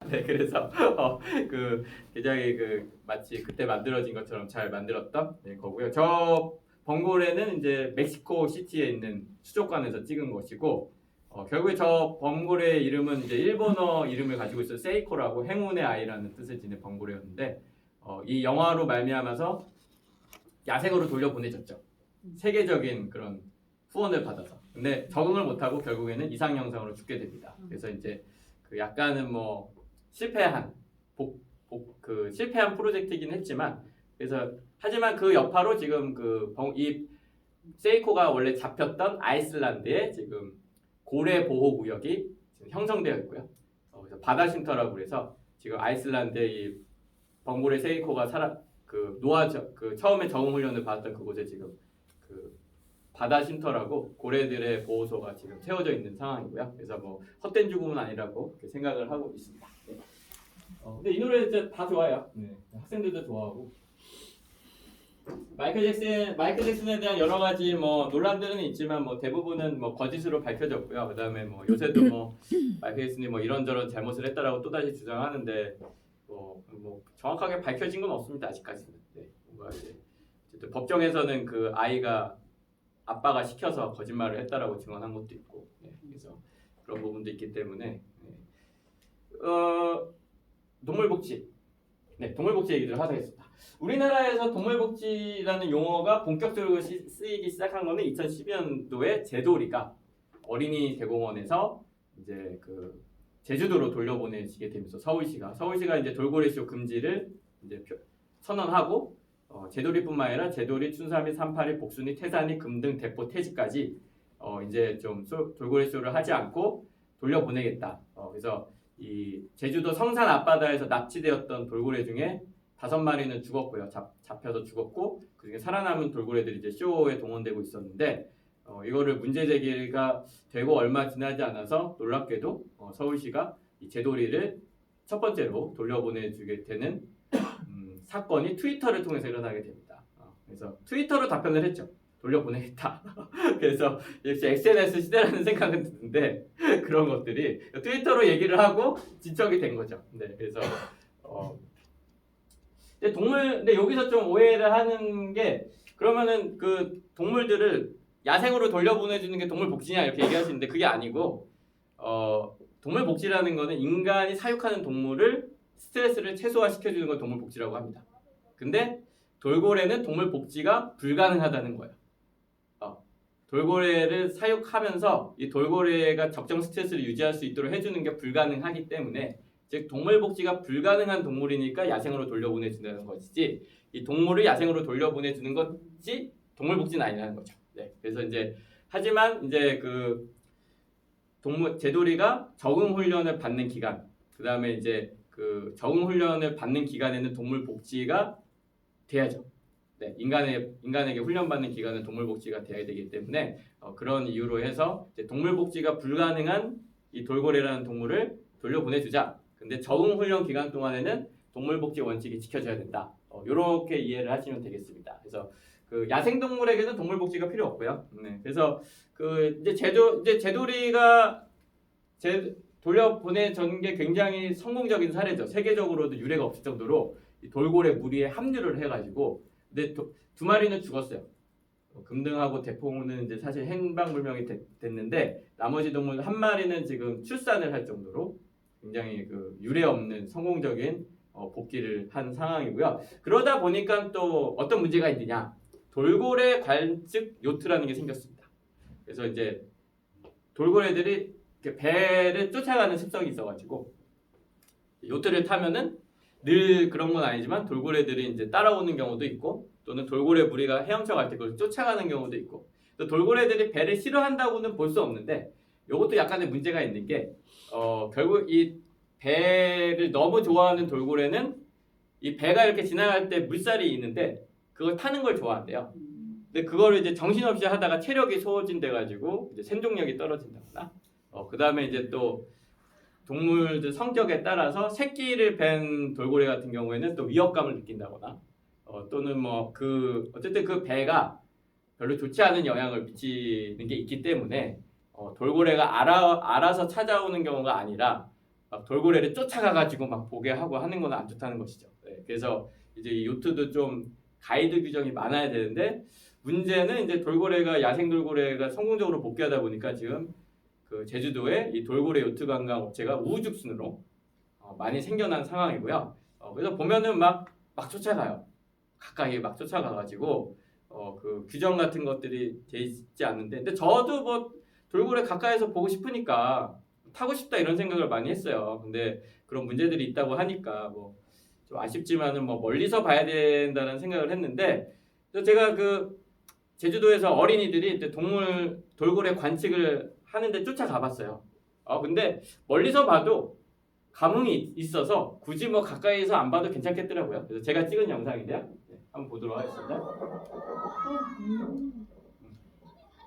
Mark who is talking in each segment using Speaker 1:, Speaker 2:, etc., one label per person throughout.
Speaker 1: 네, 그래서 그 굉장히 마치 그때 만들어진 것처럼 잘 만들었던 거고요. 저 범고래는 이제 멕시코 시티에 있는 수족관에서 찍은 것이고 결국에 저 범고래의 이름은 이제 일본어 이름을 가지고 있어요. 세이코라고 행운의 아이라는 뜻을 지닌 범고래였는데 이 영화로 말미암아서 야생으로 돌려보내졌죠. 세계적인 그런 후원을 받아서. 근데 적응을 못하고 결국에는 이상영상으로 죽게 됩니다. 그래서 이제 그 약간은 뭐 실패한 실패한 프로젝트이긴 했지만 그래서 하지만 그 여파로 지금 이 세이코가 원래 잡혔던 아이슬란드에 지금 고래 보호 구역이 지금 형성되어 있고요. 그래서 바다 쉼터라고 그래서 지금 아이슬란드에 이 범고래 세이코가 처음에 적응 훈련을 받았던 그곳에 지금 그 바다 쉼터라고 고래들의 보호소가 지금 세워져 있는 상황이고요. 그래서 뭐 헛된 죽음은 아니라고 그렇게 생각을 하고 있습니다. 네. 근데 이 노래 진짜 다 좋아요. 네. 학생들도 좋아하고. 마이클 잭슨에 대한 여러 가지 뭐 논란들은 있지만 뭐 대부분은 뭐 거짓으로 밝혀졌고요. 그다음에 뭐 요새도 뭐 마이클 잭슨이 뭐 이런저런 잘못을 했다라고 또다시 주장하는데 뭐 정확하게 밝혀진 건 없습니다. 아직까지는. 네. 뭔가 이제 법정에서는 그 아이가 아빠가 시켜서 거짓말을 했다라고 증언한 것도 있고, 네, 그래서 그런 부분도 있기 때문에 동물복지, 네, 동물복지 얘기를 하겠습니다. 우리나라에서 동물복지라는 용어가 본격적으로 쓰이기 시작한 거는 2012년도에 제도리가 어린이 대공원에서 이제 그 제주도로 돌려보내지게 되면서 서울시가 이제 돌고래쇼 금지를 이제 선언하고. 제도리뿐만 아니라 제도리, 춘삼이, 삼파리, 복순이, 태산이, 금등, 대포, 태지까지 이제 좀 돌고래쇼를 하지 않고 돌려보내겠다. 그래서 이 제주도 성산 앞바다에서 납치되었던 돌고래 중에 5마리는 죽었고요. 잡혀서 죽었고 그중에 살아남은 돌고래들이 이제 쇼에 동원되고 있었는데 이거를 문제 제기가 되고 얼마 지나지 않아서 놀랍게도 서울시가 이 제도리를 첫 번째로 돌려보내주게 되는 사건이 트위터를 통해서 일어나게 됩니다. 그래서 트위터로 답변을 했죠. 돌려보내겠다. 그래서 역시 SNS 시대라는 생각은 드는데 그런 것들이 트위터로 얘기를 하고 진척이 된 거죠. 네, 그래서 근데 여기서 좀 오해를 하는 게 그러면은 그 동물들을 야생으로 돌려보내주는 게 동물복지냐 이렇게 얘기하시는데 그게 아니고 동물복지라는 거는 인간이 사육하는 동물을 스트레스를 최소화시켜주는 걸 동물복지라고 합니다. 근데 돌고래는 동물복지가 불가능하다는 거예요. 돌고래를 사육하면서 이 돌고래가 적정 스트레스를 유지할 수 있도록 해주는 게 불가능하기 때문에 즉 동물복지가 불가능한 동물이니까 야생으로 돌려보내준다는 것이지 이 동물을 야생으로 돌려보내주는 것이 동물복지는 아니라는 거죠. 네, 그래서 이제 하지만 이제 그 제도리가 적응 훈련을 받는 기간, 그 다음에 이제 그 적응 훈련을 받는 기간에는 동물 복지가 돼야죠. 네, 인간에게 훈련받는 기간은 동물 복지가 돼야 되기 때문에 그런 이유로 해서 이제 동물 복지가 불가능한 이 돌고래라는 동물을 돌려보내주자. 근데 적응 훈련 기간 동안에는 동물 복지 원칙이 지켜져야 된다. 이렇게 이해를 하시면 되겠습니다. 그래서 그 야생 동물에게는 동물 복지가 필요 없고요. 네, 그래서 그 이제 제도리가 돌려보내준 게 굉장히 성공적인 사례죠. 세계적으로도 유례가 없을 정도로 돌고래 무리에 합류를 해가지고 근데 2마리는 죽었어요. 금등하고 대포는 이제 사실 행방불명이 됐는데 나머지 동물 1마리는 지금 출산을 할 정도로 굉장히 그 유례 없는 성공적인 복귀를 한 상황이고요. 그러다 보니까 또 어떤 문제가 있느냐? 돌고래 관측 요트라는 게 생겼습니다. 그래서 이제 돌고래들이 배를 쫓아가는 습성이 있어가지고 요트를 타면은 늘 그런 건 아니지만 돌고래들이 이제 따라오는 경우도 있고 또는 돌고래 무리가 헤엄쳐 갈 때 그걸 쫓아가는 경우도 있고 또 돌고래들이 배를 싫어한다고는 볼 수 없는데 이것도 약간의 문제가 있는 게 결국 이 배를 너무 좋아하는 돌고래는 이 배가 이렇게 지나갈 때 물살이 있는데 그걸 타는 걸 좋아한대요. 근데 그거를 이제 정신없이 하다가 체력이 소진돼가지고 이제 생존력이 떨어진다거나 그 다음에 이제 또 동물들 성격에 따라서 새끼를 뵌 돌고래 같은 경우에는 또 위협감을 느낀다거나 또는 뭐 어쨌든 그 배가 별로 좋지 않은 영향을 미치는 게 있기 때문에 돌고래가 알아서 찾아오는 경우가 아니라 막 돌고래를 쫓아가가지고 막 보게 하고 하는 건 안 좋다는 것이죠. 네, 그래서 이제 이 요트도 좀 가이드 규정이 많아야 되는데 문제는 이제 돌고래가 야생 돌고래가 성공적으로 복귀하다 보니까 지금 그 제주도에 이 돌고래 요트 관광 업체가 우후죽순으로 많이 생겨난 상황이고요. 그래서 보면은 막 쫓아가요. 가까이 막 쫓아가가지고 그 규정 같은 것들이 돼 있지 않는데, 근데 저도 뭐 돌고래 가까이서 보고 싶으니까 타고 싶다 이런 생각을 많이 했어요. 근데 그런 문제들이 있다고 하니까 뭐 좀 아쉽지만은 뭐 멀리서 봐야 된다는 생각을 했는데, 그래서 제가 그 제주도에서 어린이들이 이제 돌고래 관측을 하는데 쫓아가봤어요. 근데 멀리서 봐도 감흥이 있어서 굳이 뭐 가까이서 안 봐도 괜찮겠더라고요. 그래서 제가 찍은 영상인데요. 네, 한번 보도록 하겠습니다.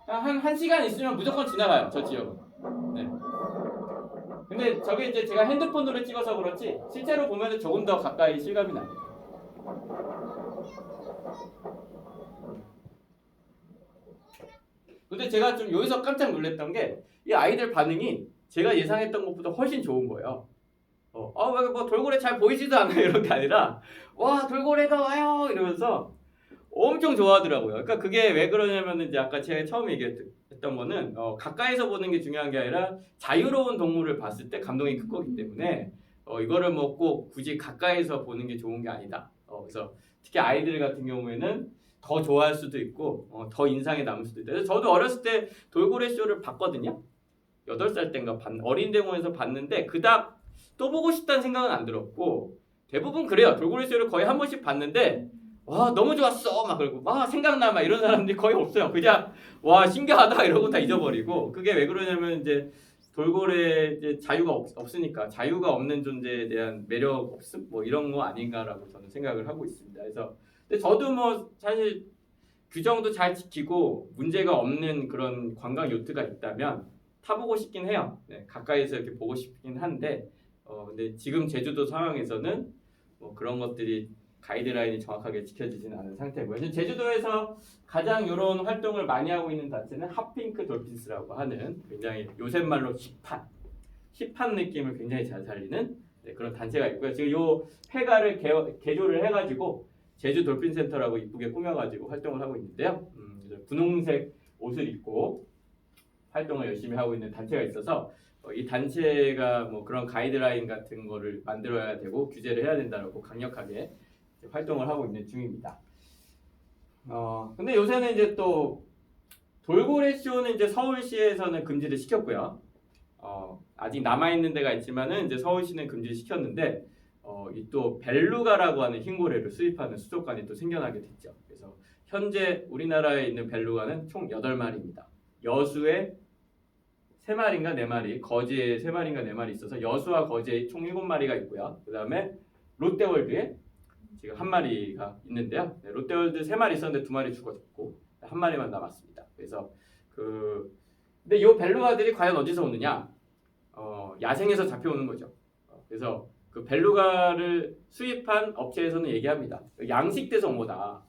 Speaker 1: 한 시간 있으면 무조건 지나가요, 저 지역은. 네. 근데 저게 이제 제가 핸드폰으로 찍어서 그렇지 실제로 보면 조금 더 가까이 실감이 납니다. 근데 제가 좀 여기서 깜짝 놀랐던 게 이 아이들 반응이 제가 예상했던 것보다 훨씬 좋은 거예요. 왜 뭐 돌고래 잘 보이지도 않아요 이런 게 아니라 와 돌고래가 와요 이러면서 엄청 좋아하더라고요. 그러니까 그게 왜 그러냐면 이제 아까 제가 처음에 얘기했던 거는 가까이서 보는 게 중요한 게 아니라 자유로운 동물을 봤을 때 감동이 큰 거기 때문에 이거를 뭐 꼭 굳이 가까이서 보는 게 좋은 게 아니다. 그래서 특히 아이들 같은 경우에는 더 좋아할 수도 있고 더 인상에 남을 수도 있다. 그래서 저도 어렸을 때 돌고래 쇼를 봤거든요. 8살 때인가 어린이대공원에서 봤는데 그닥 또 보고 싶다는 생각은 안 들었고 대부분 그래요. 돌고래 쇼를 거의 한 번씩 봤는데 와 너무 좋았어 막 그러고 막 생각나 막 이런 사람들이 거의 없어요. 그냥 와 신기하다 이러고 다 잊어버리고 그게 왜 그러냐면 이제 돌고래 이제 자유가 없으니까 자유가 없는 존재에 대한 매력 없음 뭐 이런 거 아닌가라고 저는 생각을 하고 있습니다. 그래서 근데 저도 뭐 사실 규정도 잘 지키고 문제가 없는 그런 관광 요트가 있다면 타보고 싶긴 해요. 네, 가까이서 이렇게 보고 싶긴 한데 근데 지금 제주도 상황에서는 뭐 그런 것들이 가이드라인이 정확하게 지켜지지는 않은 상태고요. 제주도에서 가장 이런 활동을 많이 하고 있는 단체는 핫핑크 돌핀스라고 하는 굉장히 요새 말로 힙한 느낌을 굉장히 잘 살리는 그런 단체가 있고요. 지금 요 폐가를 개조를 해가지고 제주 돌핀 센터라고 이쁘게 꾸며가지고 활동을 하고 있는데요. 분홍색 옷을 입고 활동을 열심히 하고 있는 단체가 있어서 이 단체가 뭐 그런 가이드라인 같은 거를 만들어야 되고 규제를 해야 된다고 강력하게 활동을 하고 있는 중입니다. 근데 요새는 이제 또 돌고래 쇼는 이제 서울시에서는 금지를 시켰고요. 아직 남아 있는 데가 있지만은 이제 서울시는 금지를 시켰는데 이 또 벨루가라고 하는 흰고래를 수입하는 수족관이 또 생겨나게 됐죠. 그래서 현재 우리나라에 있는 벨루가는 총 8마리입니다. 여수에 3마리인가 4마리, 거제에 3마리인가 4마리 있어서 여수와 거제에 총 7마리가 있고요. 그 다음에 롯데월드에 지금 1마리가 있는데요. 롯데월드 3마리 있었는데 2마리 죽어졌고 1마리만 남았습니다. 그래서 근데 이 벨루가들이 과연 어디서 오느냐? 야생에서 잡혀오는 거죠. 그래서 그 벨루가를 수입한 업체에서는 얘기합니다. 양식돼서 온 거다.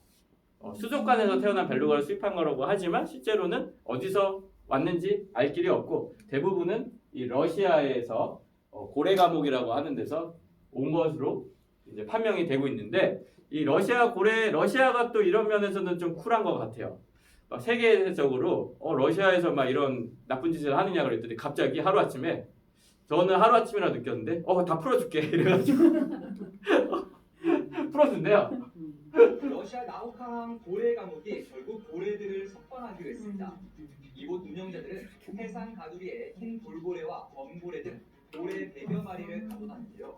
Speaker 1: 수족관에서 태어난 벨루가를 수입한 거라고 하지만 실제로는 어디서 왔는지 알 길이 없고 대부분은 이 러시아에서 고래 감옥이라고 하는 데서 온 것으로 이제 판명이 되고 있는데 이 러시아가 또 이런 면에서는 좀 쿨한 것 같아요. 막 세계적으로 러시아에서 막 이런 나쁜 짓을 하느냐 그랬더니 갑자기 하루아침에 저는 하루아침이라 느꼈는데 다 풀어줄게 이래가지고 풀어준대요.
Speaker 2: 러시아 나우카항 고래 감옥이 결국 고래들을 석방하기로 했습니다. 이곳 운영자들은 해상 가두리에 흰 돌고래와 범고래 등 고래 100여 마리를 가둬놨는데요.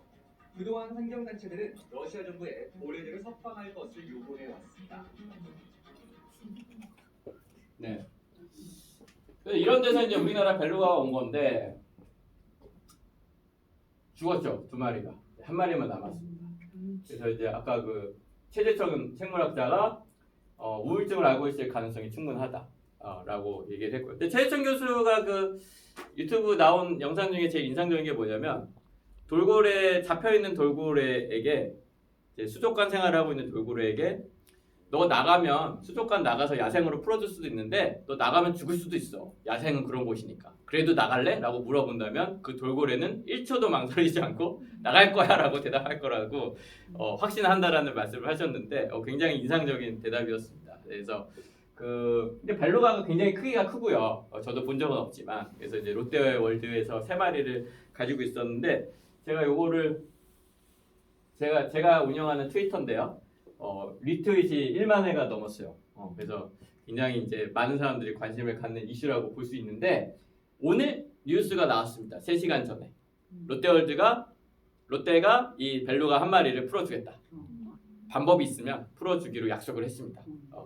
Speaker 2: 그동안 환경단체들은 러시아 정부에 고래들을 석방할 것을 요구해 왔습니다.
Speaker 1: 네. 이런 데서 이제 우리나라 벨루가가 온 건데 죽었죠. 2마리가. 1마리만 남았습니다. 그래서 이제 아까 그 최재청 생물학자가 우울증을 앓고 있을 가능성이 충분하다라고 얘기를 했고요. 근데 최재청 교수가 그 유튜브 나온 영상 중에 제일 인상적인 게 뭐냐면 잡혀있는 돌고래에게 이제 수족관 생활을 하고 있는 돌고래에게 너 나가면 수족관 나가서 야생으로 풀어줄 수도 있는데 너 나가면 죽을 수도 있어. 야생은 그런 곳이니까. 그래도 나갈래? 라고 물어본다면 그 돌고래는 1초도 망설이지 않고 나갈 거야 라고 대답할 거라고 확신한다라는 말씀을 하셨는데 굉장히 인상적인 대답이었습니다. 그래서 근데 벨루가가 굉장히 크기가 크고요. 저도 본 적은 없지만 그래서 이제 롯데월드에서 3마리를 가지고 있었는데 제가 요거를 제가 운영하는 트위터인데요. 리트윗이 1만 회가 넘었어요. 그래서 굉장히 이제 많은 사람들이 관심을 갖는 이슈라고 볼 수 있는데 오늘 뉴스가 나왔습니다. 3시간 전에 롯데가 이 벨루가 한 마리를 풀어주겠다. 방법이 있으면 풀어주기로 약속을 했습니다.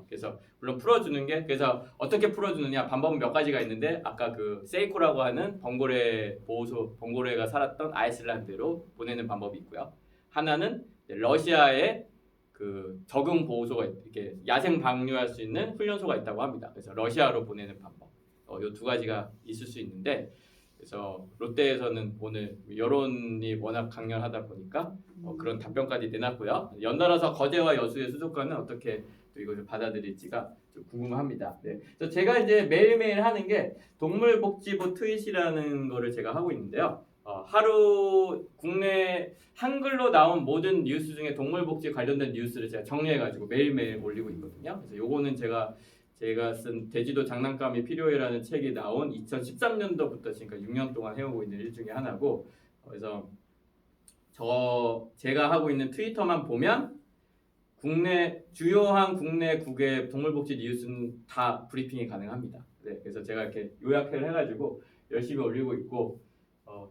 Speaker 1: 그래서 물론 풀어주는 게 그래서 어떻게 풀어주느냐 방법은 몇 가지가 있는데 아까 그 세이코라고 하는 범고래가 살았던 아이슬란드로 보내는 방법이 있고요. 하나는 러시아에 그 적응 보호소가 이렇게 야생 방류할 수 있는 훈련소가 있다고 합니다. 그래서 러시아로 보내는 방법. 이 두 가지가 있을 수 있는데 그래서 롯데에서는 오늘 여론이 워낙 강렬하다 보니까 그런 답변까지 내놨고요. 연달아서 거제와 여수의 수족관은 어떻게 또 이것을 받아들일지가 좀 궁금합니다. 네. 그래서 제가 이제 매일매일 하는 게 동물복지부 트윗이라는 거를 제가 하고 있는데요. 하루 국내 한글로 나온 모든 뉴스 중에 동물복지 관련된 뉴스를 제가 정리해가지고 매일매일 올리고 있거든요. 그래서 요거는 제가 쓴 돼지도 장난감이 필요해라는 책이 나온 2013년도부터 지금까지 6년 동안 해오고 있는 일 중에 하나고 그래서 제가 하고 있는 트위터만 보면 주요한 국내 국외 동물복지 뉴스는 다 브리핑이 가능합니다. 네, 그래서 제가 이렇게 요약을 해가지고 열심히 올리고 있고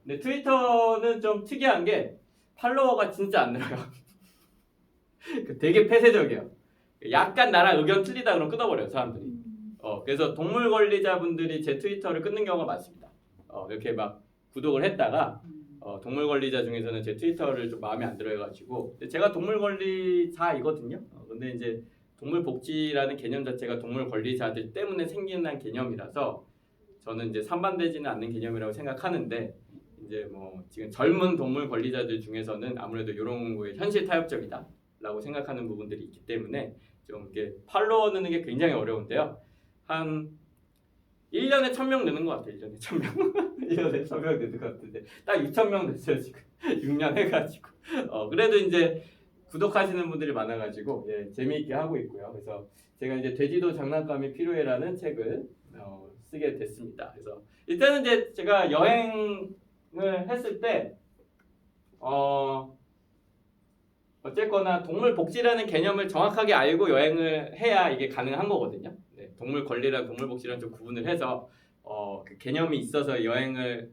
Speaker 1: 근데 트위터는 좀 특이한 게 팔로워가 진짜 안 늘어요. 되게 폐쇄적이에요. 약간 나랑 의견 틀리다 그러면 끊어버려요 사람들이. 그래서 동물 관리자분들이 제 트위터를 끊는 경우가 많습니다. 이렇게 막 구독을 했다가 동물 관리자 중에서는 제 트위터를 좀 마음에 안 들어 해가지고 제가 동물 관리자이거든요. 근데 이제 동물 복지라는 개념 자체가 동물 관리자들 때문에 생기는 개념이라서 저는 이제 상반되지는 않는 개념이라고 생각하는데 이제 뭐 지금 젊은 동물 관리자들 중에서는 아무래도 이런 거에 현실 타협적이다라고 생각하는 부분들이 있기 때문에 좀 이렇게 팔로워 느는 게 굉장히 어려운데요. 한 1년에 1000명 느는 것 같아요. 1년에 1000명. 1년에 1000명 느는 것 같은데 딱 2000명 됐어요 지금. 6년 해가지고. 그래도 이제 구독하시는 분들이 많아가지고 재미있게 하고 있고요. 그래서 제가 이제 돼지도 장난감이 필요해라는 책을 쓰게 됐습니다. 그래서 일단은 이제 제가 여행을 했을 때 어쨌거나 동물 복지라는 개념을 정확하게 알고 여행을 해야 이게 가능한 거거든요. 네, 동물 권리랑 동물 복지랑 좀 구분을 해서 그 개념이 있어서 여행을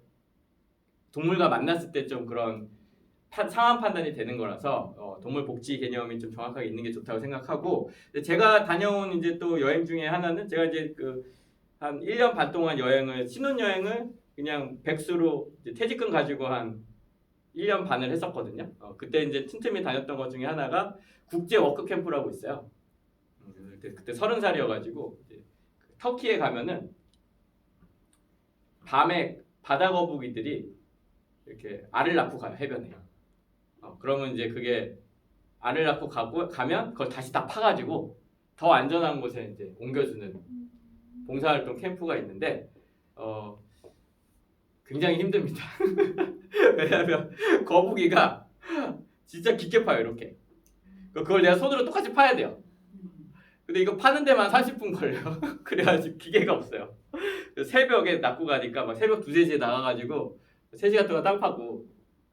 Speaker 1: 동물과 만났을 때 좀 그런 상황 판단이 되는 거라서 동물 복지 개념이 좀 정확하게 있는 게 좋다고 생각하고 제가 다녀온 이제 또 여행 중에 하나는 제가 이제 한 1년 반 동안 신혼여행을 그냥 백수로 이제 퇴직금 가지고 한 1년 반을 했었거든요. 그때 이제 틈틈이 다녔던 것 중에 하나가 국제 워크 캠프라고 있어요. 그때 30살이어가지고 터키에 가면은 밤에 바다 거북이들이 이렇게 알을 낳고 가요 해변에. 그러면 이제 그게 알을 낳고 가면 그걸 다시 다 파가지고 더 안전한 곳에 이제 옮겨주는 봉사활동 캠프가 있는데 굉장히 힘듭니다. 왜냐하면 거북이가 진짜 깊게 파요 이렇게. 그걸 내가 손으로 똑같이 파야 돼요. 근데 이거 파는 데만 30분 걸려요. 그래가지고 기계가 없어요. 새벽에 낳고 가니까 막 새벽 2, 3시에 나가가지고 3시간 동안 땅 파고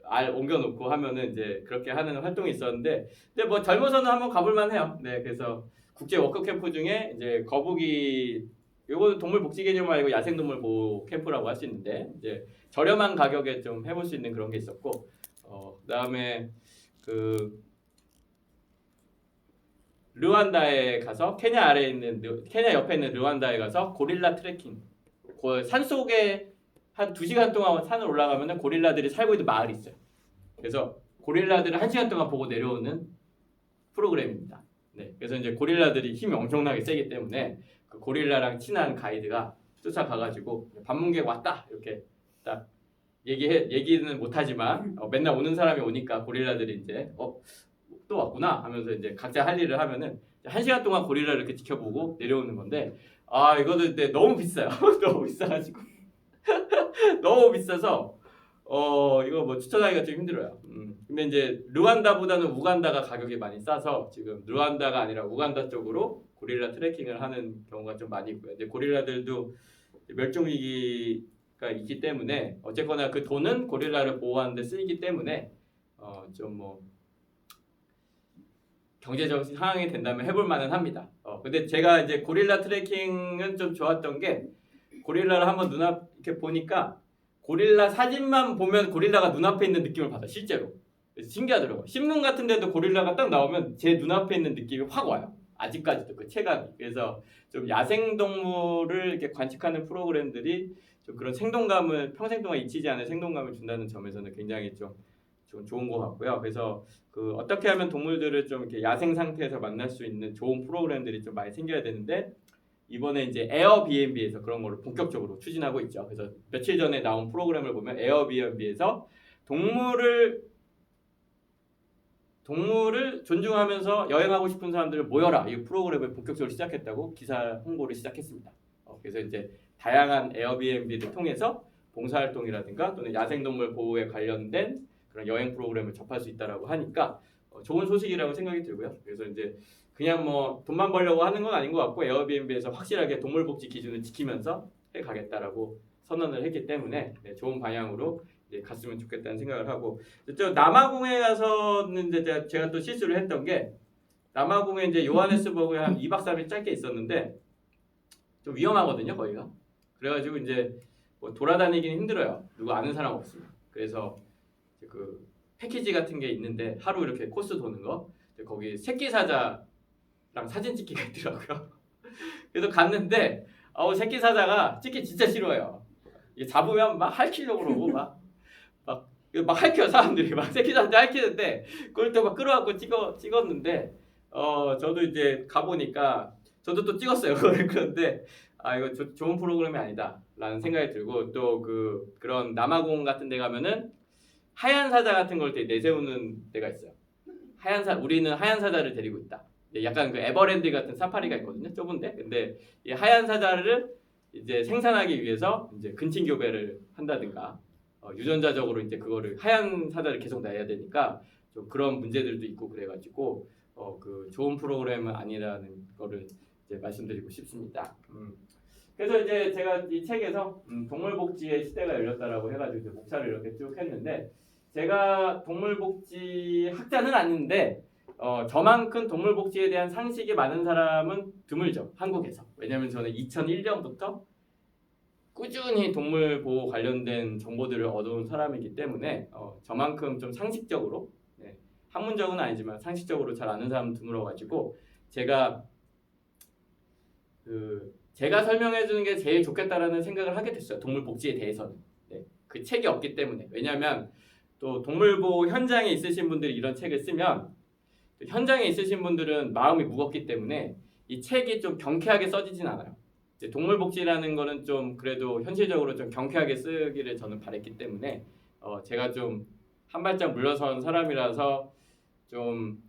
Speaker 1: 알 옮겨놓고 하면은 이제 그렇게 하는 활동이 있었는데 근데 뭐 젊어서는 한번 가볼만 해요. 네, 그래서 국제 워크 캠프 중에 이제 거북이 요거는 동물 복지 개념 말고 야생동물 보호 캠프라고 할 수 있는데 이제 저렴한 가격에 좀 해볼 수 있는 그런 게 있었고 그다음에 르완다에 가서 케냐 옆에 있는 르완다에 가서 고릴라 트레킹 산속에 한 2시간 동안 산을 올라가면 고릴라들이 살고 있는 마을이 있어요. 그래서 고릴라들을 1시간 동안 보고 내려오는 프로그램입니다. 네, 그래서 이제 고릴라들이 힘이 엄청나게 세기 때문에 그 고릴라랑 친한 가이드가 쫓아가가지고 방문객 왔다 이렇게 딱 얘기는 못하지만 맨날 오는 사람이 오니까 고릴라들이 이제 또 또 왔구나 하면서 이제 각자 할 일을 하면은 1시간 동안 고릴라를 이렇게 지켜보고 내려오는 건데 아 이거도 근데 너무 비싸요. 너무 비싸가지고 너무 비싸서 이거 뭐 추천하기가 좀 힘들어요. 근데 이제 르완다보다는 우간다가 가격이 많이 싸서 지금 르완다가 아니라 우간다 쪽으로 고릴라 트레킹을 하는 경우가 좀 많이 있고요. 이제 고릴라들도 멸종 위기가 있기 때문에 어쨌거나 그 돈은 고릴라를 보호하는 데 쓰이기 때문에 좀 뭐 경제적 상황이 된다면 해볼 만은 합니다. 근데 제가 이제 고릴라 트레킹은 좀 좋았던 게 고릴라를 한번 눈앞 이렇게 보니까 고릴라 사진만 보면 고릴라가 눈앞에 있는 느낌을 받아 실제로. 그래서 신기하더라고요. 신문 같은 데도 고릴라가 딱 나오면 제 눈앞에 있는 느낌이 확 와요. 아직까지도 그 체감이. 그래서 좀 야생동물을 이렇게 관측하는 프로그램들이 좀 그런 생동감을 평생 동안 잊히지 않을 생동감을 준다는 점에서는 굉장히 좀 좋은 것 같고요. 그래서 그 어떻게 하면 동물들을 좀 이렇게 야생 상태에서 만날 수 있는 좋은 프로그램들이 좀 많이 생겨야 되는데 이번에 이제 에어비앤비에서 그런 거를 본격적으로 추진하고 있죠. 그래서 며칠 전에 나온 프로그램을 보면 에어비앤비에서 동물을 존중하면서 여행하고 싶은 사람들을 모여라 이 프로그램을 본격적으로 시작했다고 기사 홍보를 시작했습니다. 그래서 이제 다양한 에어비앤비를 통해서 봉사활동이라든가 또는 야생동물 보호에 관련된 그런 여행 프로그램을 접할 수 있다라고 하니까 좋은 소식이라고 생각이 들고요. 그래서 이제 그냥 뭐 돈만 벌려고 하는 건 아닌 것 같고 에어비앤비에서 확실하게 동물복지 기준을 지키면서 해가겠다라고 선언을 했기 때문에 좋은 방향으로 이제 갔으면 좋겠다는 생각을 하고 저 남아공에 가서는 이제 제가 또 실수를 했던 게 남아공에 이제 요하네스버그에 한 2박 3일 짧게 있었는데 좀 위험하거든요 거기가. 그래가지고 이제 뭐 돌아다니기는 힘들어요. 누구 아는 사람 없으면. 그래서 그 패키지 같은 게 있는데 하루 이렇게 코스 도는 거 거기 새끼 사자랑 사진 찍기가 있더라고요. 그래서 갔는데 새끼 사자가 찍기 진짜 싫어해요. 이게 잡으면 막 핥히려고 그러고 막 핥혀 사람들이 막 새끼 사자 핥히는데 그걸 또 막 끌어갖고 찍었는데 저도 이제 가보니까 저도 또 찍었어요. 그런데 이거 좋은 프로그램이 아니다라는 생각이 들고 또 그런 남아공 같은 데 가면은 하얀 사자 같은 걸 되게 내세우는 데가 있어요. 우리는 하얀 사자를 데리고 있다. 약간 그 에버랜드 같은 사파리가 있거든요. 좁은데. 근데 이 하얀 사자를 이제 생산하기 위해서 이제 근친 교배를 한다든가 유전자적으로 이제 그거를 하얀 사자를 계속 낳아야 되니까 좀 그런 문제들도 있고 그래가지고 그 좋은 프로그램은 아니라는 거를 이제 말씀드리고 싶습니다. 그래서 이제 제가 이 책에서 동물복지의 시대가 열렸다라고 해가지고 이제 목차를 이렇게 쭉 했는데 제가 동물복지 학자는 아닌데 저만큼 동물복지에 대한 상식이 많은 사람은 드물죠. 한국에서. 왜냐하면 저는 2001년부터 꾸준히 동물 보호 관련된 정보들을 얻어온 사람이기 때문에 저만큼 좀 상식적으로 학문적은 아니지만 상식적으로 잘 아는 사람은 드물어가지고 제가 설명해 주는 게 제일 좋겠다라는 생각을 하게 됐어요. 동물복지에 대해서는. 그 책이 없기 때문에. 왜냐하면 또 동물보호 현장에 있으신 분들이 이런 책을 쓰면 현장에 있으신 분들은 마음이 무겁기 때문에 이 책이 좀 경쾌하게 써지진 않아요. 이제 동물복지라는 거는 좀 그래도 현실적으로 좀 경쾌하게 쓰기를 저는 바랬기 때문에 제가 좀 한 발짝 물러선 사람이라서 좀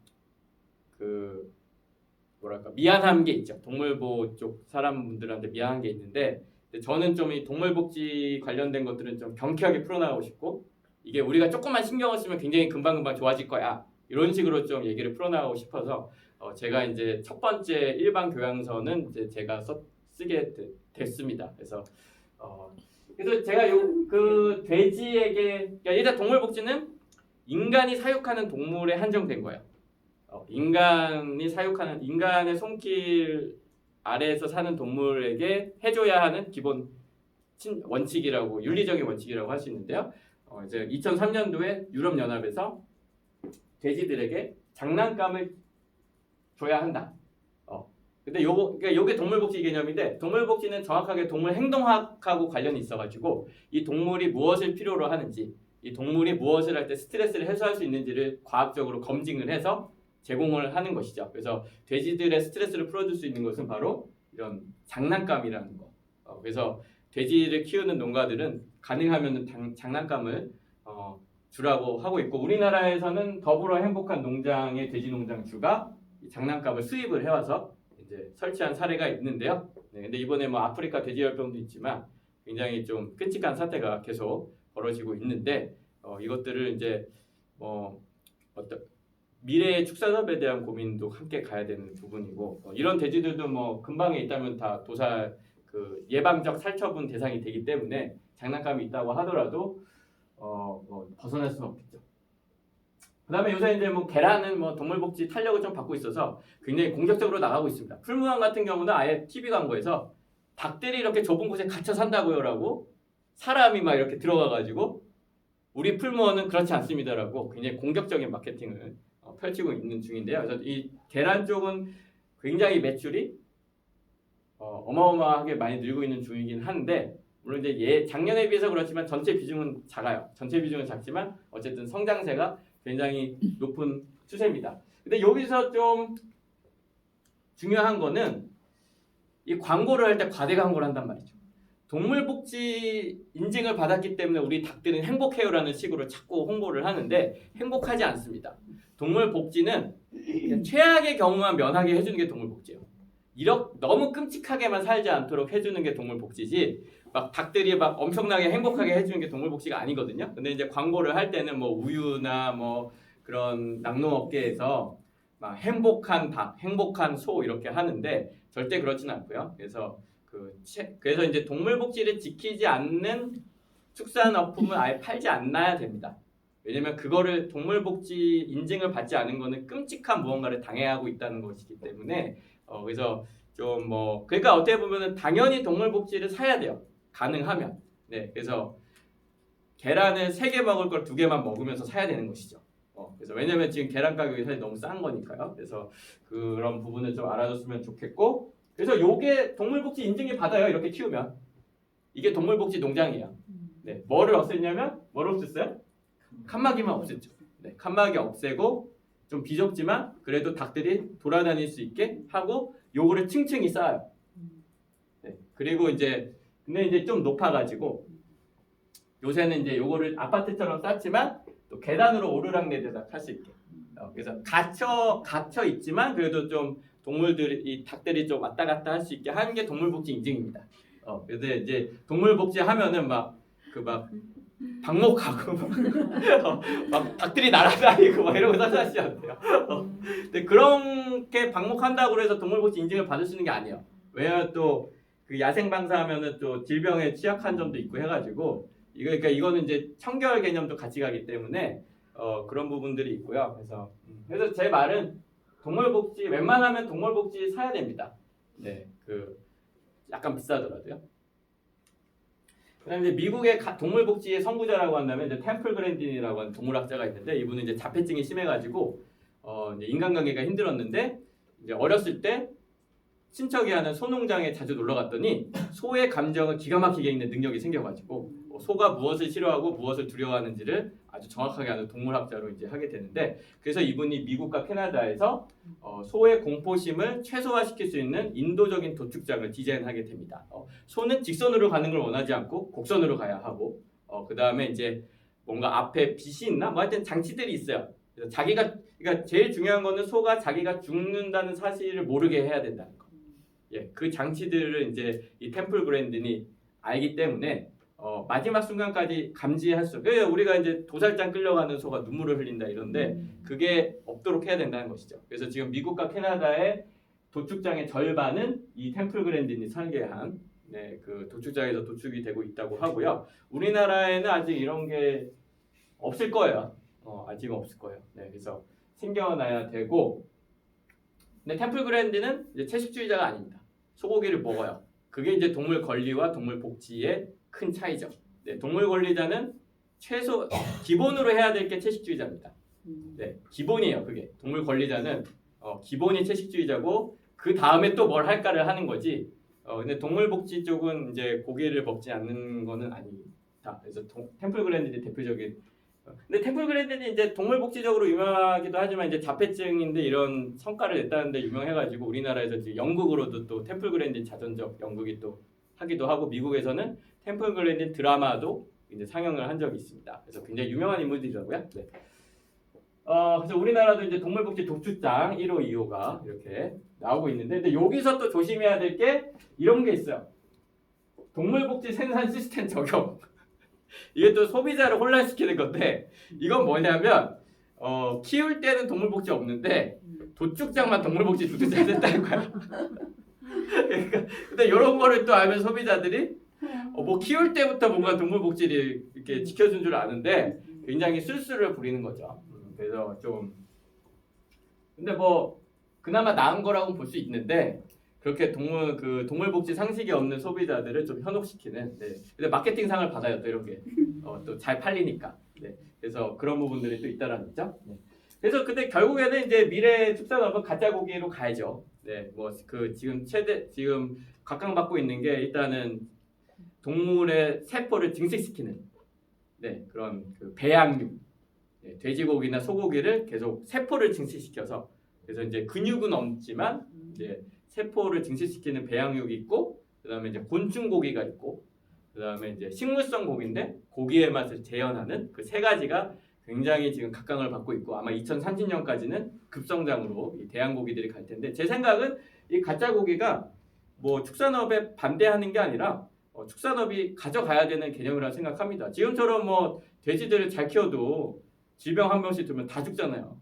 Speaker 1: 뭐랄까 미안한 게 있죠. 동물보호 쪽 사람들한테 미안한 게 있는데 저는 좀 이 동물복지 관련된 것들은 좀 경쾌하게 풀어나가고 싶고 이게 우리가 조금만 신경을 쓰면 굉장히 금방금방 좋아질 거야. 이런 식으로 좀 얘기를 풀어나가고 싶어서 제가 이제 첫 번째 일반 교양서는 이제 제가 쓰게 됐습니다. 그래서 제가 그 돼지에게 일단 동물복지는 인간이 사육하는 동물에 한정된 거예요. 인간의 손길 아래에서 사는 동물에게 해줘야 하는 기본 원칙이라고 윤리적인 원칙이라고 할 수 있는데요. 이제 2003년도에 유럽 연합에서 돼지들에게 장난감을 줘야 한다. 근데 요게 동물복지 개념인데 동물복지는 정확하게 동물 행동학하고 관련이 있어가지고 이 동물이 무엇을 필요로 하는지 이 동물이 무엇을 할 때 스트레스를 해소할 수 있는지를 과학적으로 검증을 해서 제공을 하는 것이죠. 그래서 돼지들의 스트레스를 풀어줄 수 있는 것은 바로 이런 장난감이라는 거. 그래서 돼지를 키우는 농가들은 가능하면 장난감을 주라고 하고 있고 우리나라에서는 더불어 행복한 농장의 돼지 농장주가 이 장난감을 수입을 해와서 이제 설치한 사례가 있는데요. 네, 근데 이번에 뭐 아프리카 돼지열병도 있지만 굉장히 좀 끔찍한 사태가 계속 벌어지고 있는데 이것들을 이제 뭐 어떤 미래의 축산업에 대한 고민도 함께 가야 되는 부분이고 이런 돼지들도 뭐 근방에 있다면 다 도살 그 예방적 살처분 대상이 되기 때문에 장난감이 있다고 하더라도 뭐 벗어날 수는 없겠죠. 그다음에 요새 이제 뭐 계란은 뭐 동물복지 탄력을 좀 받고 있어서 굉장히 공격적으로 나가고 있습니다. 풀무원 같은 경우는 아예 TV 광고에서 닭들이 이렇게 좁은 곳에 갇혀 산다고요라고 사람이 막 이렇게 들어가가지고 우리 풀무원은 그렇지 않습니다라고 굉장히 공격적인 마케팅을 펼치고 있는 중인데요. 그래서 이 계란 쪽은 굉장히 매출이 어마어마하게 많이 늘고 있는 중이긴 한데 물론 이제 작년에 비해서 그렇지만 전체 비중은 작아요. 전체 비중은 작지만 어쨌든 성장세가 굉장히 높은 추세입니다. 근데 여기서 좀 중요한 거는 이 광고를 할 때 과대 광고를 한단 말이죠. 동물복지 인증을 받았기 때문에 우리 닭들은 행복해요라는 식으로 자꾸 홍보를 하는데 행복하지 않습니다. 동물복지는 그냥 최악의 경우만 면하게 해주는 게 동물복지예요. 이렇게 너무 끔찍하게만 살지 않도록 해주는 게 동물복지지 막 닭들이 막 엄청나게 행복하게 해주는 게 동물복지가 아니거든요. 근데 이제 광고를 할 때는 뭐 우유나 뭐 그런 낙농업계에서 막 행복한 닭, 행복한 소 이렇게 하는데 절대 그렇지는 않고요. 그래서 이제 동물복지를 지키지 않는 축산업품은 아예 팔지 않아야 됩니다. 왜냐면 그거를 동물복지 인증을 받지 않은 거는 끔찍한 무언가를 당해하고 있다는 것이기 때문에 그래서 좀 뭐 그러니까 어떻게 보면은 당연히 동물복지를 사야 돼요. 가능하면. 네, 그래서 계란을 3개 먹을 걸 2개만 먹으면서 사야 되는 것이죠. 그래서 왜냐면 지금 계란 가격이 사실 너무 싼 거니까요. 그래서 그런 부분을 좀 알아줬으면 좋겠고 그래서 요게 동물복지 인증이 받아요. 이렇게 키우면 이게 동물복지 농장이에요. 네, 뭐를 없앴냐면 뭘 없앴어요? 칸막이만 없앴죠. 네, 칸막이 없애고 좀 비좁지만 그래도 닭들이 돌아다닐 수 있게 하고 요거를 층층이 쌓아요. 네, 그리고 근데 이제 좀 높아가지고 요새는 이제 요거를 아파트처럼 쌓지만 또 계단으로 오르락내리락 할 수 있게. 그래서 갇혀 있지만 그래도 좀 이 닭들이 좀 왔다 갔다 할 수 있게 하는 게 동물복지 인증입니다. 그래서 이제 동물복지 하면은 막 방목하고 막 닭들이 날아다니고 막 이러고 사시면 안 돼요. 근데 그렇게 방목한다고 해서 동물복지 인증을 받을 수 있는 게 아니에요. 왜냐면 또 그 야생 방사하면은 또 질병에 취약한 점도 있고 해가지고 그러니까 이거는 이제 청결 개념도 같이 가기 때문에 그런 부분들이 있고요. 그래서 제 말은 동물복지 웬만하면 동물복지 사야 됩니다. 네, 약간 비싸더라도요. 그다음에 이제 미국의 동물복지의 선구자라고 한다면 이제 템플 그랜딘이라고 하는 동물학자가 있는데 이분은 이제 자폐증이 심해가지고 이제 인간관계가 힘들었는데 이제 어렸을 때 친척이 하는 소농장에 자주 놀러 갔더니 소의 감정을 기가 막히게 읽는 능력이 생겨가지고 소가 무엇을 싫어하고 무엇을 두려워하는지를 아주 정확하게 아는 동물학자로 이제 하게 되는데 그래서 이분이 미국과 캐나다에서 소의 공포심을 최소화시킬 수 있는 인도적인 도축장을 디자인하게 됩니다. 소는 직선으로 가는 걸 원하지 않고 곡선으로 가야 하고 그 다음에 이제 뭔가 앞에 빛이 있나 뭐 하여튼 장치들이 있어요. 그래서 그러니까 제일 중요한 거는 소가 자기가 죽는다는 사실을 모르게 해야 된다는 거. 예, 그 장치들을 이제 이 템플 그랜딘이 알기 때문에 마지막 순간까지 감지할 수. 그래서 우리가 이제 도살장 끌려가는 소가 눈물을 흘린다 이런데 그게 없도록 해야 된다는 것이죠. 그래서 지금 미국과 캐나다의 도축장의 절반은 이 템플 그랜딘이 설계한 그 도축장에서 도축이 되고 있다고 하고요. 우리나라에는 아직 이런 게 없을 거예요. 아직은 없을 거예요. 네, 그래서 생겨나야 되고. 근데 템플 그랜딘은 이제 채식주의자가 아닙니다. 소고기를 먹어요. 그게 이제 동물 권리와 동물 복지의 큰 차이죠. 네, 동물 권리자는 기본으로 해야 될 게 채식주의자입니다. 네, 기본이에요. 그게 동물 권리자는 기본이 채식주의자고 그 다음에 또 뭘 할까를 하는 거지. 근데 동물 복지 쪽은 이제 고기를 먹지 않는 거는 아니다. 그래서 템플 그랜딘이 대표적인. 근데 템플 그랜딘이 이제 동물복지적으로 유명하기도 하지만 이제 자폐증인데 이런 성과를 냈다는데 유명해가지고 우리나라에서 이제 연극으로도 또 템플 그랜딘 자전적 연극이 또 하기도 하고 미국에서는 템플 그랜딘 드라마도 이제 상영을 한 적이 있습니다. 그래서 굉장히 유명한 인물들이라고요. 네. 그래서 우리나라도 이제 동물복지 도축장 1호, 2호가 이렇게 나오고 있는데, 근데 여기서 또 조심해야 될 게 이런 게 있어요. 동물복지 생산 시스템 적용. 이게 또 소비자를 혼란시키는 건데, 이건 뭐냐면 키울 때는 동물복지 없는데 도축장만 동물복지 도축장 됐다는 거야. 그러니까 근데 이런 거를 또 알면 소비자들이 뭐 키울 때부터 뭔가 동물복지를 이렇게 지켜준 줄 아는데 굉장히 술수를 부리는 거죠. 그래서 좀 근데 뭐 그나마 나은 거라고 볼 수 있는데 그렇게 동물복지 상식이 없는 소비자들을 좀 현혹시키는. 네. 근데 마케팅상을 받아요 또 이런 게 또 잘 팔리니까. 네. 그래서 그런 부분들이 또 있다라는 거죠. 네. 그래서 근데 결국에는 이제 미래 축산업은 가짜 고기로 가야죠. 네. 뭐 그 지금 각광받고 있는 게 일단은 동물의 세포를 증식시키는 네, 그런 그 배양육. 네, 돼지고기나 소고기를 계속 세포를 증식시켜서 그래서 이제 근육은 없지만 이제 세포를 증식시키는 배양육이 있고 그다음에 이제 곤충 고기가 있고 그다음에 이제 식물성 고기인데 고기의 맛을 재현하는 그 세 가지가 굉장히 지금 각광을 받고 있고 아마 2030년까지는 급성장으로 이 대한고기들이 갈 텐데 제 생각은 이 가짜 고기가 뭐 축산업에 반대하는 게 아니라 축산업이 가져가야 되는 개념이라고 생각합니다. 지금처럼 뭐 돼지들을 잘 키워도 질병 한 명씩 들면 다 죽잖아요.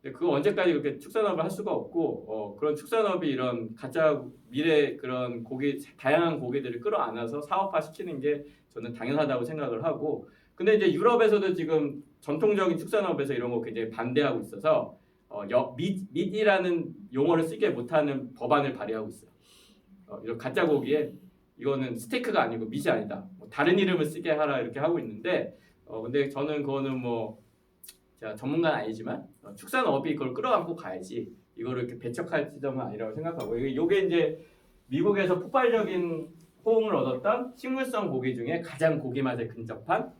Speaker 1: 근데 그거 언제까지 그렇게 축산업을 할 수가 없고 그런 축산업이 이런 가짜 미래 그런 고기 다양한 고기들을 끌어안아서 사업화 시키는 게 저는 당연하다고 생각을 하고 근데 이제 유럽에서도 지금 전통적인 축산업에서 이런 거 굉장히 반대하고 있어서 밑이라는 용어를 쓰게 못하는 법안을 발의하고 있어요. 이런 가짜 고기에 이거는 스테이크가 아니고 밑이 아니다. 뭐 다른 이름을 쓰게 하라 이렇게 하고 있는데 근데 저는 그거는 뭐 제가 전문가는 아니지만 축산업이 그걸 끌어안고 가야지 이거를 이렇게 배척할 지점은 아니라고 생각하고 이게 이제 미국에서 폭발적인 호응을 얻었던 식물성 고기 중에 가장 고기 맛에 근접한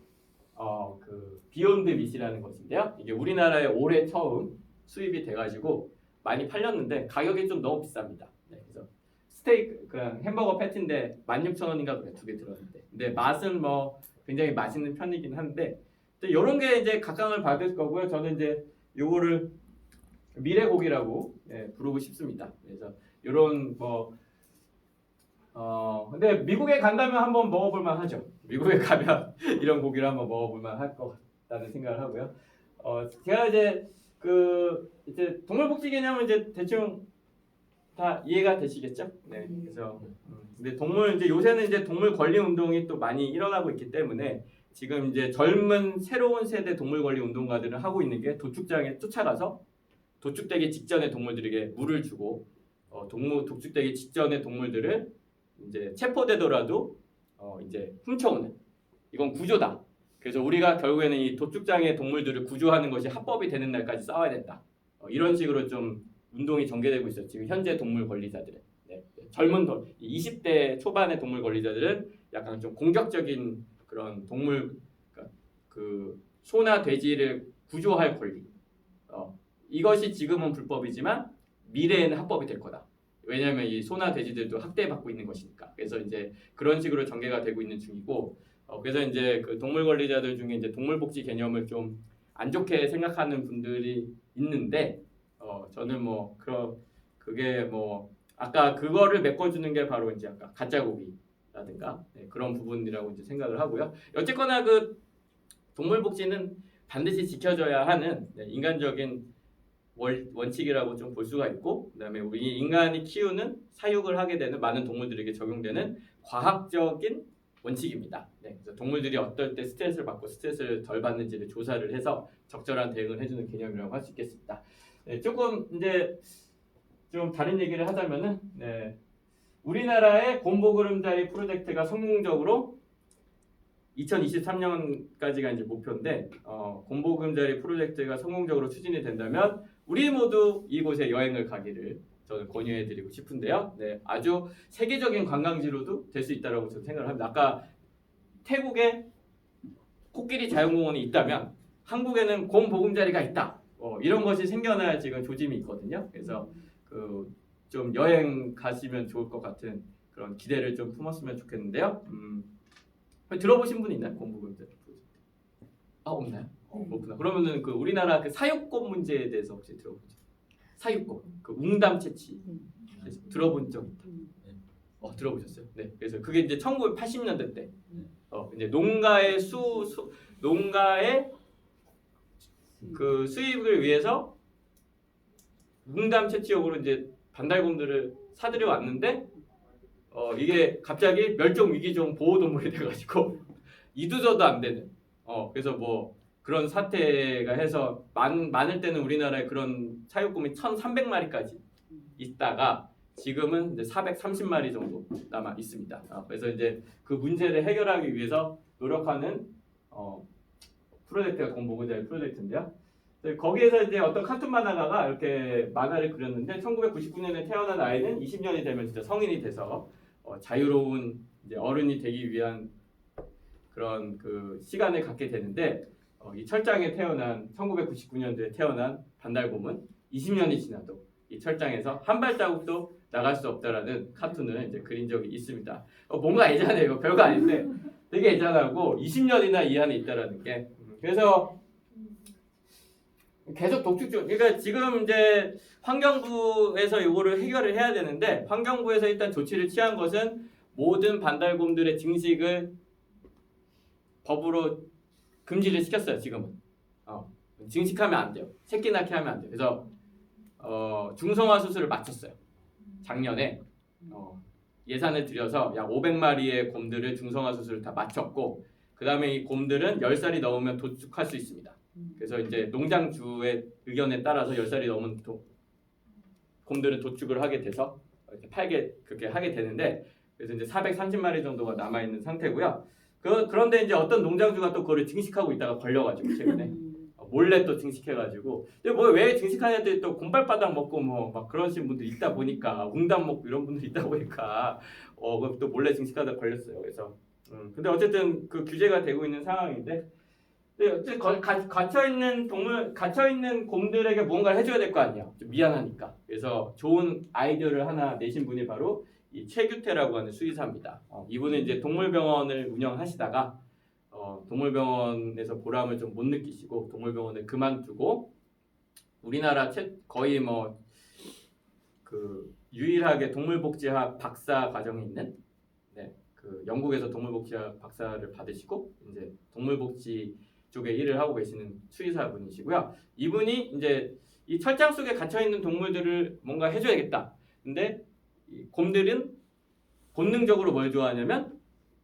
Speaker 1: 그 비욘드 밋이라는 것인데요. 이게 우리나라에 올해 처음 수입이 돼가지고 많이 팔렸는데 가격이 좀 너무 비쌉니다. 네, 그래서 스테이크 그냥 햄버거 패티인데 16,000원인가 그래 2개 들었는데 근데 맛은 뭐 굉장히 맛있는 편이긴 한데 이런 게 이제 각광을 받을 거고요. 저는 이제 요거를 미래고기라고 부르고 싶습니다. 그래서 이런 뭐 근데 미국에 간다면 한번 먹어볼 만하죠. 미국에 가면 이런 고기를 한번 먹어볼 만할 것 같다는 생각을 하고요. 제가 이제 이제 동물복지 개념은 이제 대충 다 이해가 되시겠죠? 네. 그래서 근데 이제 요새는 이제 동물 권리 운동이 또 많이 일어나고 있기 때문에 지금 이제 젊은 새로운 세대 동물 권리 운동가들은 하고 있는 게 도축장에 쫓아가서 도축되기 직전에 동물들에게 물을 주고 도축되기 직전에 동물들을 이제 체포되더라도 이제 훔쳐오는 이건 구조다. 그래서 우리가 결국에는 이 도축장의 동물들을 구조하는 것이 합법이 되는 날까지 싸워야 된다. 이런 식으로 좀 운동이 전개되고 있어요. 지금 현재 동물 권리자들은 젊은 20대 초반의 동물 권리자들은 약간 좀 공격적인 그런 동물 그 소나 돼지를 구조할 권리. 이것이 지금은 불법이지만 미래에는 합법이 될 거다. 왜냐하면 이 소나 돼지들도 학대받고 있는 것이니까. 그래서 이제 그런 식으로 전개가 되고 있는 중이고. 그래서 이제 그 동물 권리자들 중에 이제 동물복지 개념을 좀 안 좋게 생각하는 분들이 있는데, 저는 뭐 그게 뭐 아까 그거를 메꿔주는 게 바로 이제 아까 가짜 고기라든가 그런 부분이라고 이제 생각을 하고요. 어쨌거나 그 동물복지는 반드시 지켜져야 하는 인간적인 원칙이라고 좀 볼 수가 있고, 그다음에 우리 인간이 키우는 사육을 하게 되는 많은 동물들에게 적용되는 과학적인 원칙입니다. 그래서 동물들이 어떨 때 스트레스를 받고 스트레스를 덜 받는지를 조사를 해서 적절한 대응을 해주는 개념이라고 할 수 있겠습니다. 조금 이제 좀 다른 얘기를 하자면은 우리나라의 곰보그름자리 프로젝트가 성공적으로 2023년까지가 이제 목표인데 곰보금자리 프로젝트가 성공적으로 추진이 된다면 우리 모두 이곳에 여행을 가기를 저는 권유해드리고 싶은데요. 아주 세계적인 관광지로도 될 수 있다고 저는 생각을 합니다. 아까 태국에 코끼리 자연공원이 있다면 한국에는 곰보금자리가 있다. 이런 것이 생겨날 지금 조짐이 있거든요. 그래서 좀 여행 가시면 좋을 것 같은 그런 기대를 좀 품었으면 좋겠는데요. 들어보신 분 있나요? 곰보금자. 아 없나요? 그렇구나. 그러면은 그 우리나라 그 사육권 문제에 대해서 혹시 들어보죠? 사육권, 그 웅담 채취 들어본 적 있다. 들어보셨어요? 네. 그래서 그게 이제 1980년대 때, 이제 농가의 그 수입을 위해서 웅담 채취용으로 이제 반달곰들을 사들여 왔는데, 이게 갑자기 멸종 위기종 보호동물이 돼가지고 이두저도 안 되는. 그래서 뭐 그런 사태가 해서 많을 때는 우리나라에 그런 사육곰이 1,300마리까지 있다가 지금은 이제 430마리 정도 남아 있습니다. 그래서 이제 그 문제를 해결하기 위해서 노력하는 프로젝트가 곰보금자의 프로젝트인데요. 거기에서 이제 어떤 카툰 만화가가 이렇게 만화를 그렸는데 1999년에 태어난 아이는 20년이 되면 진짜 성인이 돼서 자유로운 이제 어른이 되기 위한 그런 그 시간을 갖게 되는데, 이 철장에 태어난 1999년도에 태어난 반달곰은 20년이 지나도 이 철장에서 한 발자국도 나갈 수 없다라는 카툰을 이제 그린 적이 있습니다. 뭔가 애잔해요. 별거 아닌데 되게 애잔하고 20년이나 이 안에 있다라는 게. 그래서 계속 독촉. 그러니까 지금 이제 환경부에서 이거를 해결을 해야 되는데, 환경부에서 일단 조치를 취한 것은 모든 반달곰들의 증식을 법으로 금지를 시켰어요. 지금은 증식하면 안 돼요. 새끼 낳게 하면 안 돼요. 그래서 중성화 수술을 마쳤어요. 작년에 예산을 들여서 약 500마리의 곰들을 중성화 수술을 다 마쳤고, 그 다음에 이 곰들은 10살이 넘으면 도축할 수 있습니다. 그래서 이제 농장주의 의견에 따라서 10살이 넘은 곰들은 도축을 하게 돼서 이렇게 팔게 그렇게 하게 되는데, 그래서 이제 430마리 정도가 남아 있는 상태고요. 그런데 이제 어떤 농장주가 또 그거를 증식하고 있다가 걸려가지고 최근에 몰래 또 증식해가지고, 근데 뭐 왜 증식하냐 했더니 또 곰발바닥 먹고 뭐 막 그러신 분들 있다 보니까, 웅담 먹고 이런 분들 있다 보니까 또 몰래 증식하다 걸렸어요. 그래서 근데 어쨌든 그 규제가 되고 있는 상황인데, 근데 갇혀 있는 곰들에게 무언가를 해줘야 될 거 아니에요. 좀 미안하니까. 그래서 좋은 아이디어를 하나 내신 분이 바로 이 최규태라고 하는 수의사입니다. 이분은 이제 동물병원을 운영하시다가 동물병원에서 보람을 좀 못 느끼시고 동물병원을 그만두고 우리나라 거의 뭐 그 유일하게 동물복지학 박사 과정이 있는, 그 영국에서 동물복지학 박사를 받으시고 이제 동물복지 쪽에 일을 하고 계시는 수의사분이시고요. 이분이 이제 이 철장 속에 갇혀 있는 동물들을 뭔가 해줘야겠다. 근데 이 곰들은 본능적으로 뭘 좋아하냐면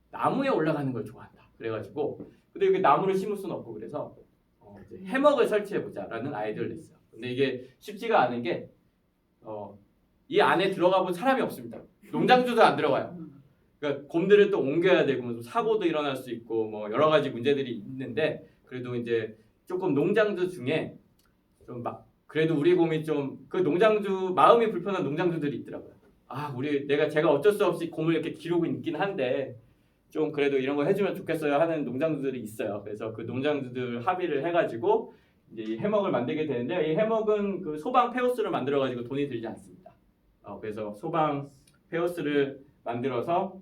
Speaker 1: 나무에 올라가는 걸 좋아한다. 그래가지고 근데 여기 나무를 심을 수는 없고, 그래서 이제 해먹을 설치해보자라는 아이디어를 냈어요. 근데 이게 쉽지가 않은 게 이 안에 들어가 본 사람이 없습니다. 농장주도 안 들어가요. 그러니까 곰들을 또 옮겨야 되고 사고도 일어날 수 있고 뭐 여러 가지 문제들이 있는데, 그래도 이제 조금 농장주 중에 좀 막 그래도 우리 곰이 좀 그 농장주 마음이 불편한 농장주들이 있더라고요. 제가 어쩔 수 없이 곰을 이렇게 기르고 있긴 한데 좀 그래도 이런 거 해주면 좋겠어요 하는 농장주들이 있어요. 그래서 그 농장주들 합의를 해가지고 이제 이 해먹을 만들게 되는데, 이 해먹은 그 소방 페오스를 만들어가지고 돈이 들지 않습니다. 그래서 소방 페오스를 만들어서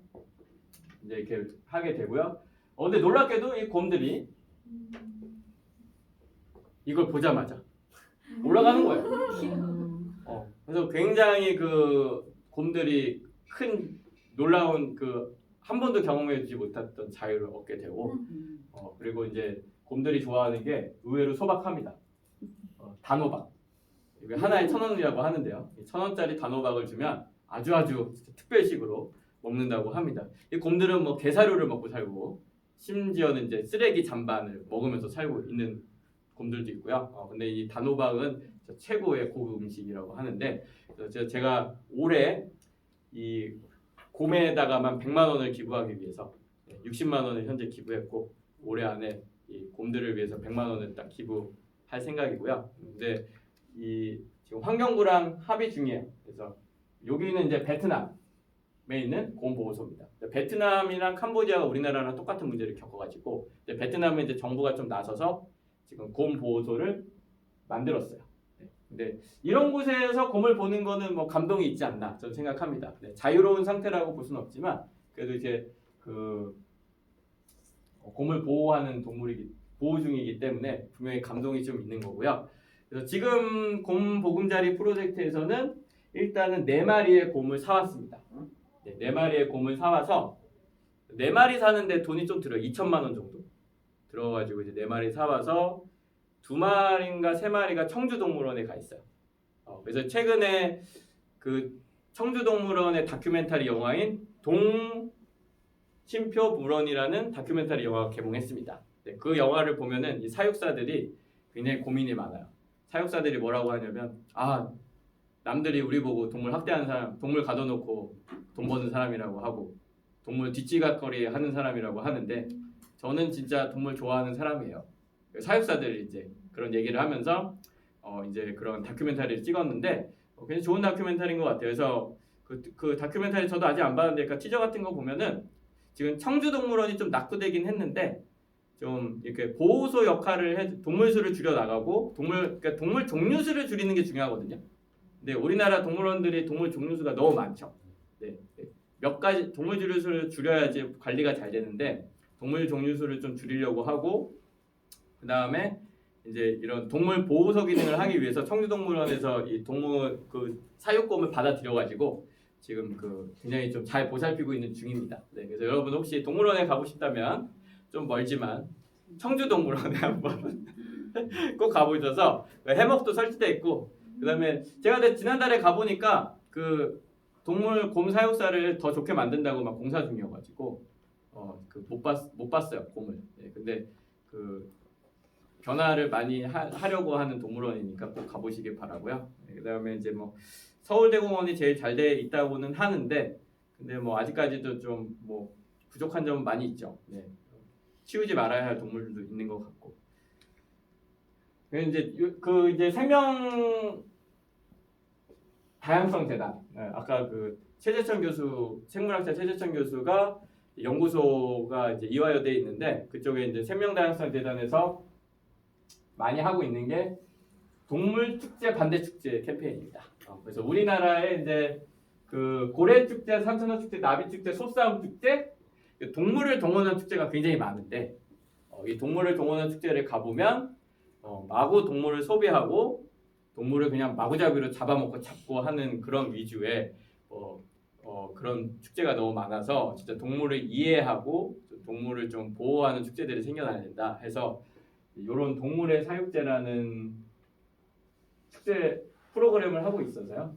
Speaker 1: 이제 이렇게 하게 되고요. 근데 놀랍게도 이 곰들이 이걸 보자마자 올라가는 거예요. 그래서 굉장히 그 곰들이 큰 놀라운 그 한 번도 경험해주지 못했던 자유를 얻게 되고, 그리고 이제 곰들이 좋아하는 게 의외로 소박합니다. 단호박. 이게 하나에 1,000원이라고 하는데요. 1,000원짜리 단호박을 주면 아주 특별식으로 먹는다고 합니다. 이 곰들은 뭐 게사료를 먹고 살고 심지어는 이제 쓰레기 잔반을 먹으면서 살고 있는 곰들도 있고요. 근데 이 단호박은 최고의 고급 음식이라고 하는데, 그래서 제가 올해 이 곰에다가만 100만 원을 기부하기 위해서 60만 원을 현재 기부했고, 올해 안에 이 곰들을 위해서 100만 원을 딱 기부할 생각이고요. 근데 이 지금 환경부랑 합의 중이에요. 그래서 여기는 이제 베트남에 있는 곰 보호소입니다. 베트남이랑 캄보디아가 우리나라랑 똑같은 문제를 겪어가지고 이제 베트남에 이제 정부가 좀 나서서 지금 곰 보호소를 만들었어요. 근데 이런 곳에서 곰을 보는 거는 뭐 감동이 있지 않나 저는 생각합니다. 자유로운 상태라고 볼 수는 없지만 그래도 이제 그 곰을 보호하는 보호 중이기 때문에 분명히 감동이 좀 있는 거고요. 그래서 지금 곰 보금자리 프로젝트에서는 일단은 4마리의 곰을 사왔습니다. 네, 4마리의 곰을 사와서 4마리 사는데 돈이 좀 들어요. 2천만 원 정도 들어가지고 이제 4마리 사와서 2마리인가 3마리가 청주동물원에 가 있어요. 그래서 최근에 그 청주동물원의 다큐멘터리 영화인 동심표물원이라는 다큐멘터리 영화가 개봉했습니다. 네, 그 영화를 보면은 이 사육사들이 굉장히 고민이 많아요. 사육사들이 뭐라고 하냐면 남들이 우리 보고 동물 학대하는 사람, 동물 가둬놓고 돈 버는 사람이라고 하고 동물 뒷지각거리 하는 사람이라고 하는데 저는 진짜 동물 좋아하는 사람이에요. 사육사들이 이제 그런 얘기를 하면서 이제 그런 다큐멘터리를 찍었는데 굉장히 좋은 다큐멘터리인 것 같아요. 그래서 그 다큐멘터리 저도 아직 안 봤는데 그러니까 티저 같은 거 보면은 지금 청주동물원이 좀 낙후되긴 했는데 좀 이렇게 보호소 역할을 동물 수를 줄여 나가고 그러니까 동물 종류 수를 줄이는 게 중요하거든요. 근데 우리나라 동물원들이 동물 종류 수가 너무 많죠. 네, 몇 가지 동물 종류 수를 줄여야지 관리가 잘 되는데 동물 종류 수를 좀 줄이려고 하고 그 다음에 이제 이런 동물 보호소 기능을 하기 위해서 청주동물원에서 이 동물 그 사육곰을 받아들여가지고 지금 굉장히 좀 잘 보살피고 있는 중입니다. 네, 그래서 여러분 혹시 동물원에 가고 싶다면 좀 멀지만 청주동물원에 한번 꼭 가보셔서 해먹도 설치돼 있고 그다음에 제가 지난달에 가보니까 그 동물 곰 사육사를 더 좋게 만든다고 막 공사 중이어가지고 못 봤어요 곰을. 네, 근데 변화를 많이 하려고 하는 동물원이니까 꼭 가보시길 바라고요. 네, 그다음에 이제 뭐 서울대공원이 제일 잘 돼 있다고는 하는데 근데 뭐 아직까지도 좀 뭐 부족한 점은 많이 있죠. 네. 치우지 말아야 할 동물들도 있는 것 같고. 이제 생명 다양성 재단. 네, 아까 최재천 교수 생물학자 최재천 교수가 연구소가 이제 이화여대에 있는데 그쪽에 이제 생명 다양성 재단에서 많이 하고 있는 게 동물 축제 반대 축제 캠페인입니다. 그래서 우리나라에 이제 고래 축제, 삼천어 축제, 나비 축제, 소싸움 축제, 동물을 동원한 축제가 굉장히 많은데 이 동물을 동원한 축제를 가보면 마구 동물을 소비하고 동물을 그냥 마구잡이로 잡고 하는 그런 위주의 그런 축제가 너무 많아서 진짜 동물을 이해하고 동물을 좀 보호하는 축제들이 생겨나야 된다 해서 이런 동물의 사육제라는 축제 프로그램을 하고 있어서요.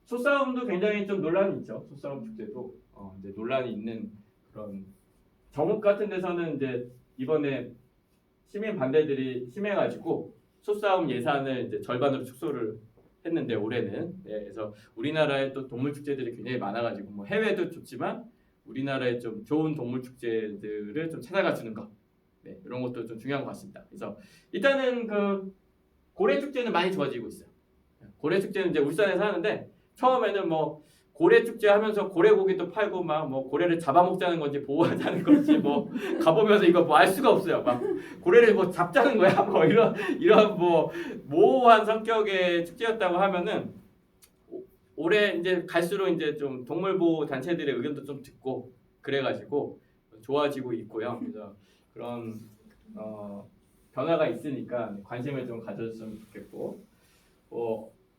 Speaker 1: 소싸움도 굉장히 좀 논란이 있죠. 소싸움 축제도 이제 논란이 있는 그런 정읍 같은 데서는 이제 이번에 시민 반대들이 심해가지고 소싸움 예산을 이제 절반으로 축소를 했는데 올해는 그래서 우리나라에 또 동물 축제들이 굉장히 많아가지고 뭐 해외도 좋지만 우리나라에 좀 좋은 동물 축제들을 좀 찾아가 주는 것 이런 것도 좀 중요한 것 같습니다. 그래서 일단은 고래 축제는 많이 좋아지고 있어요. 고래 축제는 이제 울산에서 하는데 처음에는 뭐 고래 축제 하면서 고래 고기도 팔고 막 뭐 고래를 잡아먹자는 건지 보호하자는 건지 뭐 가보면서 이거 뭐 알 수가 없어요. 막 고래를 뭐 잡자는 거야 뭐 이런 뭐 모호한 성격의 축제였다고 하면은 올해 이제 갈수록 이제 좀 동물 보호 단체들의 의견도 좀 듣고 그래가지고 좋아지고 있고요. 그래서 그런 변화가 있으니까 관심을 좀 가져줬으면 좋겠고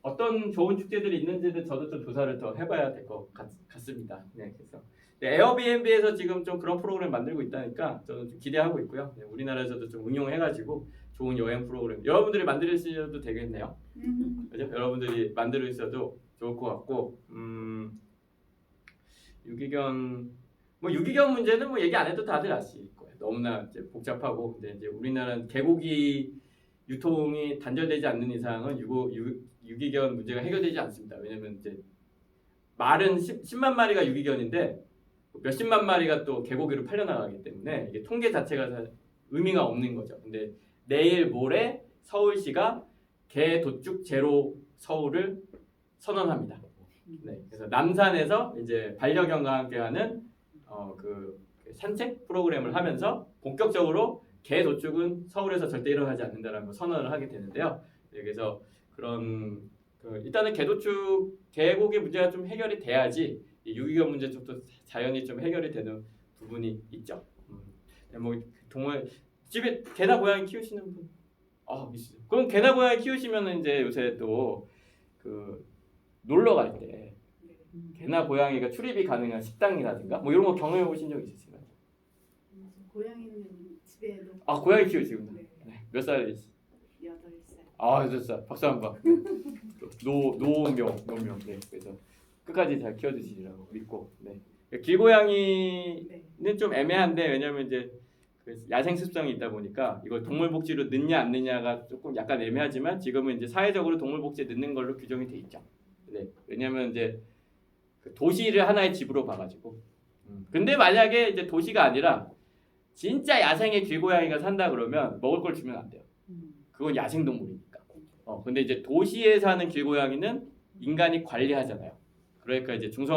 Speaker 1: 어떤 좋은 축제들이 있는지는 저도 좀 조사를 더 해봐야 될 것 같습니다. 네, 그래서 에어비앤비에서 지금 좀 그런 프로그램 만들고 있다니까 저는 좀 기대하고 있고요. 우리나라에서도 좀 응용해가지고 좋은 여행 프로그램 여러분들이 만들으셔도 되겠네요. 그죠? 여러분들이 만들으셔도 좋을 것 같고 유기견 문제는 뭐 얘기 안 해도 다들 아실 거예요. 너무나 이제 복잡하고 근데 이제 우리나라는 개고기 유통이 단절되지 않는 이상은 유기견 문제가 해결되지 않습니다. 왜냐면 이제 말은 10만 마리가 유기견인데 몇십만 마리가 또 개고기로 팔려나가기 때문에 이게 통계 자체가 의미가 없는 거죠. 근데 내일 모레 서울시가 개 도축 제로 서울을 선언합니다. 네, 그래서 남산에서 이제 반려견과 함께하는 산책 프로그램을 하면서 본격적으로 개 도축은 서울에서 절대 일어나지 않는다라는 걸 선언을 하게 되는데요. 네, 그래서 그런 일단은 개고기 문제가 좀 해결이 돼야지 이 유기견 문제 쪽도 자연히 좀 해결이 되는 부분이 있죠. 뭐 동물 집에 개나 고양이 키우시는 분, 있어요. 그럼 개나 고양이 키우시면은 이제 요새 또 그 놀러 갈 때 개나 고양이가 출입이 가능한 식당이라든가 뭐 이런 거 경험해 보신 적 있으신가요?
Speaker 3: 고양이는 집에도
Speaker 1: 고양이 키우시구나.
Speaker 3: 네.
Speaker 1: 네. 몇 살이시?
Speaker 3: 8살.
Speaker 1: 8살. 박수 한번. 노명. 네. 그래서 끝까지 잘 키워주시리라고 믿고. 네. 길고양이는
Speaker 3: 네.
Speaker 1: 좀 애매한데 왜냐면 이제 그 야생 습성이 있다 보니까 이걸 동물복지로 넣냐 안 넣냐가 조금 약간 애매하지만 지금은 이제 사회적으로 동물복지에 넣는 걸로 규정이 돼 있죠. 네. 왜냐면 이제 그 도시를 하나의 집으로 봐가지고. 근데 만약에 이제 도시가 아니라 진짜 야생의 길고양이가 산다 그러면 먹을 걸 주면 안 돼요. 그건 야생 동물이니까. 근데 이제 도시에 사는 길고양이는 인간이 관리하잖아요. 그러니까 이제 중성